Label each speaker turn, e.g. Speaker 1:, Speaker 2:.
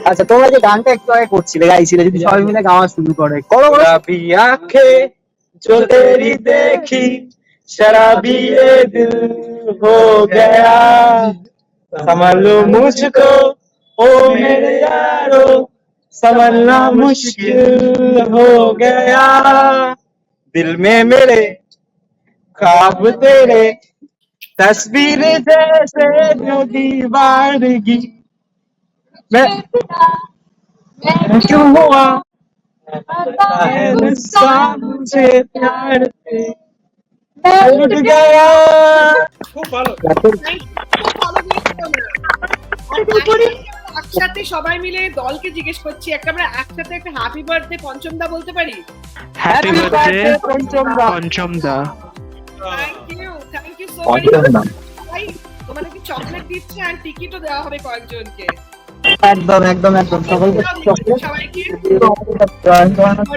Speaker 1: আচ্ছা তোমরা যে গানটা একটু আগে করছিলে গাইছিলে যদি সবাই মিলে গাওয়া শুরু করে করো করো।
Speaker 2: शराबी आंखें जो तेरी देखी शराबी ये दिल हो गया समझ लो मुझको ओ मेरे यारो समझना मुश्किल हो गया दिल में मेरे ख्वाब तेरे तस्वीर जैसे जो दीवारगी मैं क्यों हुआ है नशा मुझे प्यार से लुट गया
Speaker 3: খুব ভালো একসাথে সবাই মিলে দলকে জিজ্ঞেস করছি একটা আমরা একসাথে একটা হ্যাপি বার্থডে পঞ্চম দা বলতে পারি।
Speaker 2: हैप्पी बर्थडे पंचम दा
Speaker 3: থ্যাংক ইউ সো মাচ। ভাই তোমাদের কি চকলেট দিচ্ছে আর টিকিটও দেওয়া হবে কয়েকজনকে।
Speaker 1: একদম একদম একদম সকলকে
Speaker 3: সবাইকে
Speaker 1: জয়েন করানোর